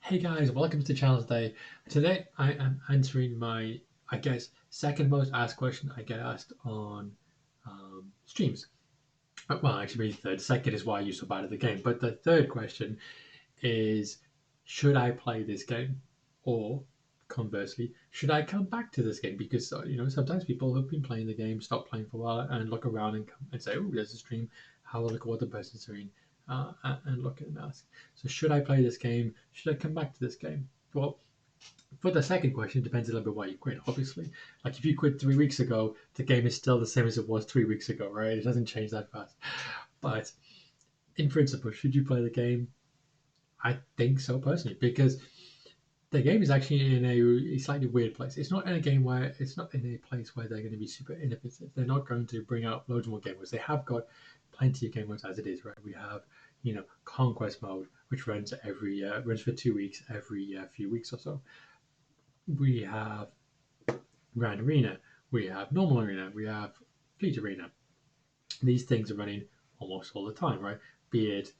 Hey guys, welcome to the channel today. Today I am answering my, I guess, second most asked question I get asked on streams. Well, actually, maybe third. Second is why you're so bad at the game. But the third question is, should I play this game? Or conversely, should I come back to this game? Because, sometimes people who've been playing the game stop playing for a while and look around and come and say, oh, there's a stream. Have a look at what the person's doing and look and ask. So, should I play this game? Should I come back to this game? Well, for the second question, it depends a little bit why you quit, obviously. Like if you quit 3 weeks ago, the game is still the same as it was 3 weeks ago, right? It doesn't change that fast. But in principle, should you play the game? I think so personally, because the game is actually in a slightly weird place. It's not in a place where they're going to be super innovative. They're not going to bring out loads more game modes. They have got plenty of game modes as it is, right? We have conquest mode, which runs for 2 weeks every few weeks or so. We have Grand Arena, we have Normal Arena, we have Fleet Arena. These things are running almost all the time, right? Be it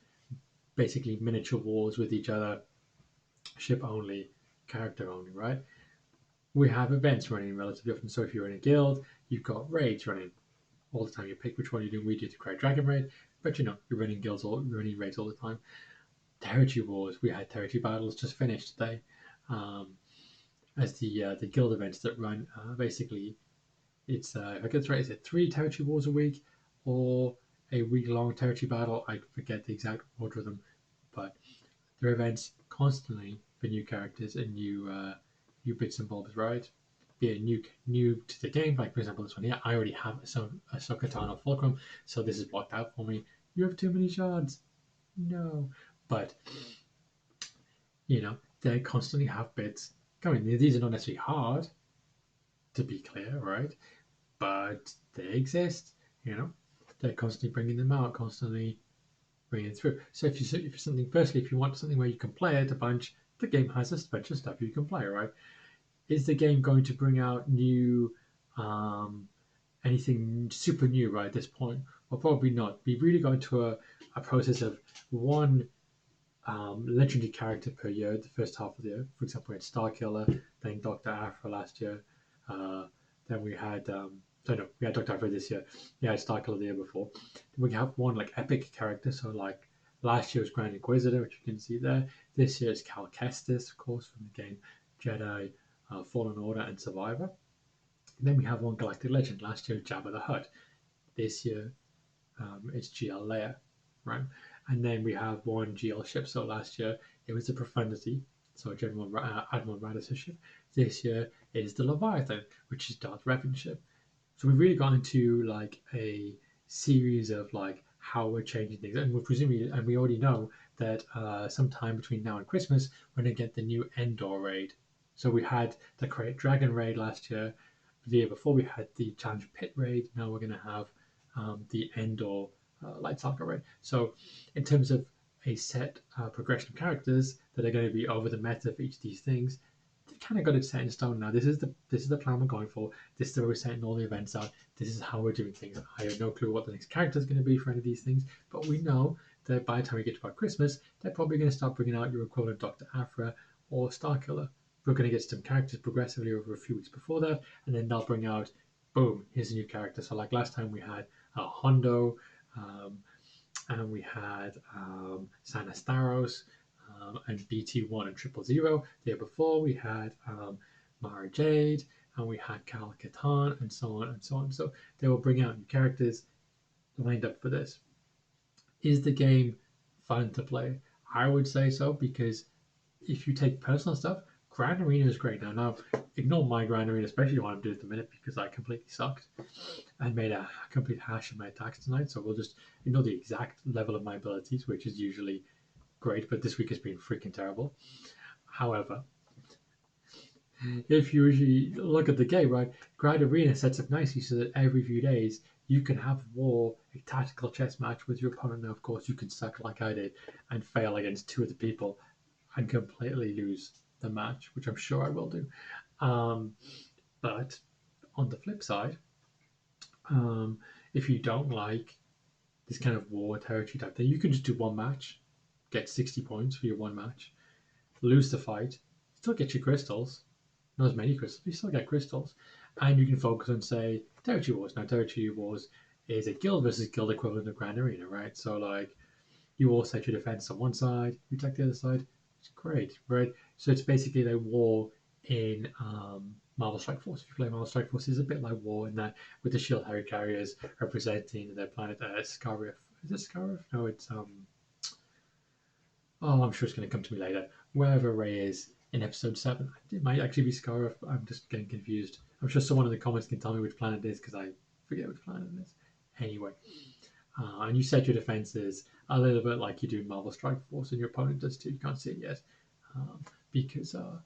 basically miniature wars with each other, ship only, character only, right? We have events running relatively often. So if you're in a guild, you've got raids running all the time. You pick which one you're doing. We do to create Dragon Raid, but you're you're running raids all the time. Territory wars. We had territory battles just finished today, um, as the guild events that run. Basically, it's if I get this right, is it 3 territory wars a week or a week long territory battle? I forget the exact order of them, but there are events constantly for new characters and new bits and bobs, right? Be it new to the game, like for example this one here. I already have a Sokatano Fulcrum, so this is blocked out for me. You have too many shards. No, but they constantly have bits coming. These are not necessarily hard, to be clear, right? But they exist. You know, they're constantly bringing them out, constantly bringing it through. So if something, firstly, if you want something where you can play it a bunch, the game has a bunch of stuff you can play, right? Is the game going to bring out um, anything super new right at this point? Well, probably not. We've really gone to a process of one legendary character per year, the first half of the year. For example, we had Starkiller, then Dr. Aphra last year. Then we had, no, we had Dr. Aphra this year. We had Starkiller the year before. Then we have one like epic character. So, like last year was Grand Inquisitor, which you can see there. This year is Cal Kestis, of course, from the game Jedi, Fallen Order, and Survivor. And then we have one Galactic Legend. Last year, Jabba the Hutt. This year, it's GL Leia, right? And then we have one GL ship. So last year it was the Profundity, so Admiral Radis's ship. This year it is the Leviathan, which is Darth Revan's ship. So we've really gone into like a series of like how we're changing things, and we already know that sometime between now and Christmas we're going to get the new Endor raid. So we had the Create Dragon raid last year. The year before we had the Challenge Pit raid. Now we're going to have the Endor Light Saga raid. So in terms of a set progression of characters that are going to be over the meta for each of these things, they kind of got it set in stone now. This is the plan we're going for. This is where we're setting all the events out. This is how we're doing things. I have no clue what the next character is going to be for any of these things, but we know that by the time we get to about Christmas, they're probably going to start bringing out your equivalent Dr. Aphra or Starkiller. We're going to get some characters progressively over a few weeks before that, and then they'll bring out, boom, here's a new character. So like last time we had Hondo, and we had Santa Staros, and BT1 and Triple Zero. The year before we had Mara Jade, and we had Cal Katan, and so on and so on. So they will bring out new characters lined up for this. Is the game fun to play? I would say so, because if you take personal stuff, Grand Arena is great. Now, ignore my Grand Arena, especially what I'm doing at the minute, because I completely sucked and made a complete hash of my attacks tonight. So we'll just ignore the exact level of my abilities, which is usually great, but this week has been freaking terrible. However, if you usually look at the game, right, Grand Arena sets up nicely so that every few days you can have a tactical chess match with your opponent. Now, of course, you can suck like I did and fail against two other people and completely lose the match, which I'm sure I will do. Um, but on the flip side, um, if you don't like this kind of war territory type thing, you can just do one match, get 60 points for your one match, lose the fight, still get your crystals, not as many crystals, but you still get crystals, and you can focus on, say, Territory Wars. Now, Territory Wars is a guild versus guild equivalent of Grand Arena, right? So, like, you all set your defense on one side, you attack the other side. It's great, right? So it's basically like war in Marvel Strike Force. If you play Marvel Strike Force, it's a bit like war in that, with the shield Harry carriers representing their planet Scarif. Is it Scarif? No, it's oh, I'm sure it's going to come to me later. Wherever Ray is in episode 7, it might actually be Scarif. I'm just getting confused. I'm sure someone in the comments can tell me which planet it is because I forget which planet it is. Anyway, and you set your defenses a little bit like you do in Marvel Strike Force, and your opponent does too. You can't see it yet um, because of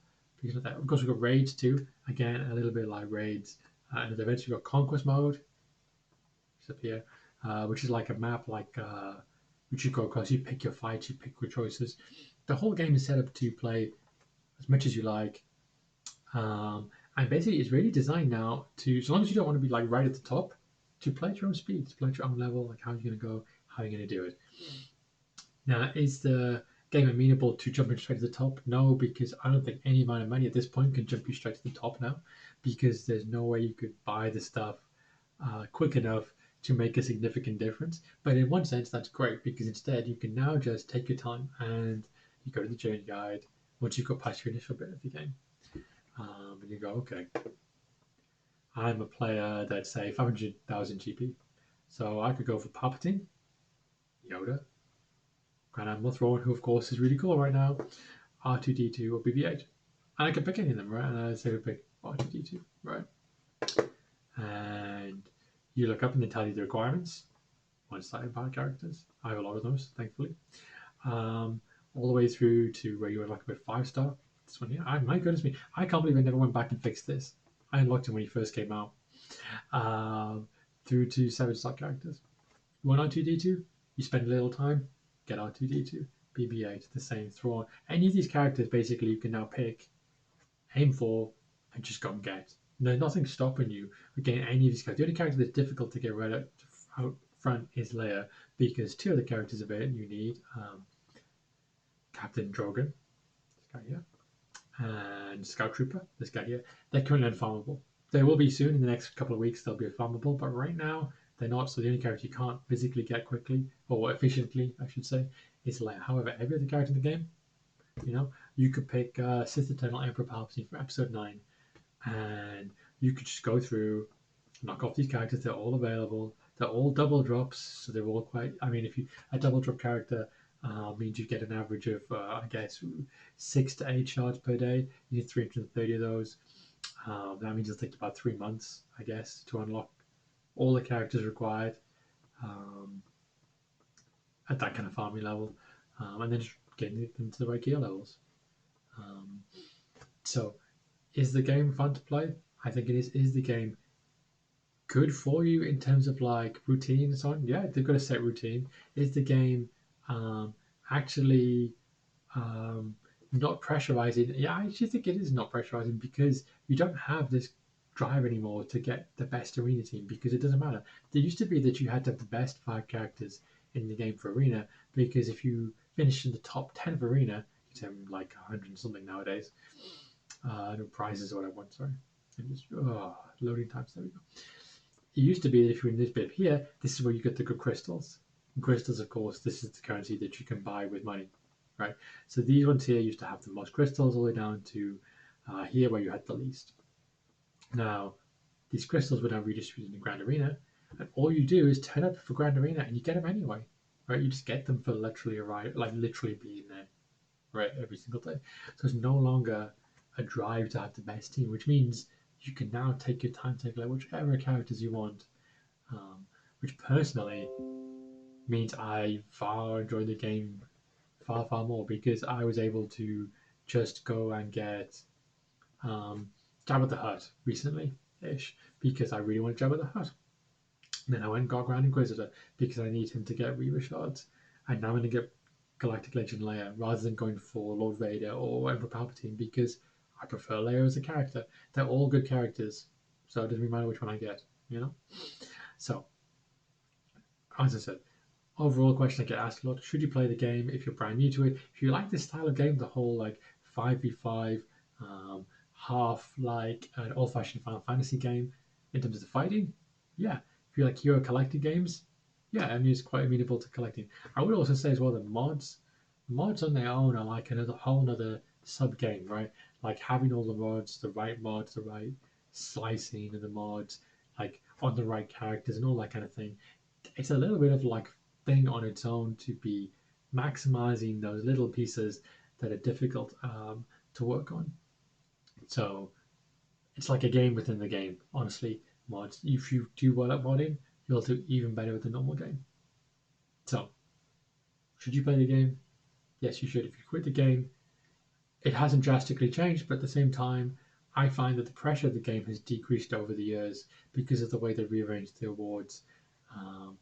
that. Of course, we've got raids too. Again, a little bit like raids. And then eventually we've got conquest mode, which is up here, which is like a map, like which you go across. You pick your fights, you pick your choices. The whole game is set up to play as much as you like. And basically, it's really designed now to, so long as you don't want to be like right at the top, to play at your own speed, to play at your own level, like how you're going to go, how you're going to do it. Now, is the game amenable to jumping straight to the top? No, because I don't think any amount of money at this point can jump you straight to the top now, because there's no way you could buy the stuff quick enough to make a significant difference. But in one sense, that's great, because instead you can now just take your time and you go to the journey guide once you've got past your initial bit of the game. And you go, okay, I'm a player that's, say, 500,000 GP. So I could go for Palpatine, Yoda, Grand Admiral Thrawn, who of course is really cool right now, R2D2 or BB-8. And I could pick any of them, right? And I'd say we pick R2D2, right? And you look up and they tell you the requirements. One-star Empire characters. I have a lot of those, thankfully. All the way through to where you would like a bit 5-star. This one here, my goodness me, I can't believe I never went back and fixed this. I unlocked him when he first came out. Through to 7-star characters. You want R2D2? You spend a little time, get R2D2, BB-8, the same, Thrawn. Any of these characters, basically, you can now pick, aim for, and just go and get. There's nothing stopping you from getting any of these characters. The only character that's difficult to get right out front is Leia, because 2 of the characters of it you need Captain Drogon, this guy here, and Scout Trooper, this guy here. They're currently unfarmable. They will be soon in the next couple of weeks. They'll be farmable, but right now they're not. So the only character you can't physically get quickly or efficiently, I should say, is Leia. However, every other character in the game, you could pick Sith Eternal Emperor Palpatine from Episode 9, and you could just go through, knock off these characters. They're all available. They're all double drops, so they're all quite. I mean, if you a double drop character means you get an average of, I guess, 6 to 8 shards per day. You need 330 of those. That means it'll take about 3 months, I guess, to unlock all the characters required at that kind of farming level, and then just getting them to the right gear levels. So, is the game fun to play? I think it is. Is the game good for you in terms of like routine and so on? Yeah, they've got a set routine. Is the game actually not pressurizing? Yeah, I actually think it is not pressurizing, because you don't have this drive anymore to get the best arena team, because it doesn't matter. There used to be that you had to have the best 5 characters in the game for arena, because if you finish in the top 10 of arena, you have like 100 and something nowadays. No prizes or what I want, sorry. And just, loading times, there we go. It used to be that if you're in this bit here, this is where you get the good crystals. And crystals, of course, this is the currency that you can buy with money, right? So these ones here used to have the most crystals, all the way down to here where you had the least. Now, these crystals were now redistributed in Grand Arena, and all you do is turn up for Grand Arena and you get them anyway, right? You just get them for literally being there, right, every single day. So it's no longer a drive to have the best team, which means you can now take your time to like whichever characters you want, which personally means I far enjoy the game far more, because I was able to just go and get Jabba the Hutt recently-ish, because I really want Jabba the Hutt. Then I went and got Grand Inquisitor because I need him to get Reaver shards, and now I'm going to get Galactic Legend Leia rather than going for Lord Vader or Emperor Palpatine, because I prefer Leia as a character. They're all good characters, so it doesn't really matter which one I get, So, as I said, overall question I get asked a lot: should you play the game if you're brand new to it? If you like this style of game, the whole like 5v5, half like an old-fashioned Final Fantasy game in terms of the fighting. Yeah, if you like hero collector games, yeah, I mean it's quite amenable to collecting. I would also say as well that mods on their own are like another whole other sub game, right? Like having all the mods, the right slicing of the mods, like on the right characters and all that kind of thing. It's a little bit of like thing on its own to be maximizing those little pieces that are difficult to work on. So it's like a game within the game. Honestly, mods. If you do well at modding, you'll do even better with the normal game. So, should you play the game? Yes, you should. If you quit the game, it hasn't drastically changed, but at the same time, I find that the pressure of the game has decreased over the years because of the way they rearranged the awards um,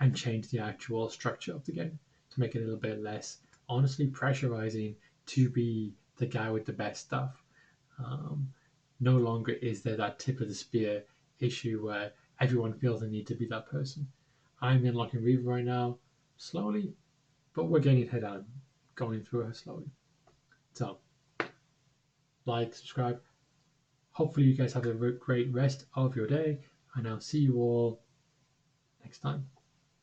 and changed the actual structure of the game to make it a little bit less, honestly, pressurizing to be the guy with the best stuff. Um, no longer is there that tip of the spear issue where everyone feels the need to be that person. I'm unlocking Reaver right now, slowly, but we're getting head on, going through her slowly. So, like, subscribe. Hopefully, you guys have a great rest of your day, and I'll see you all next time.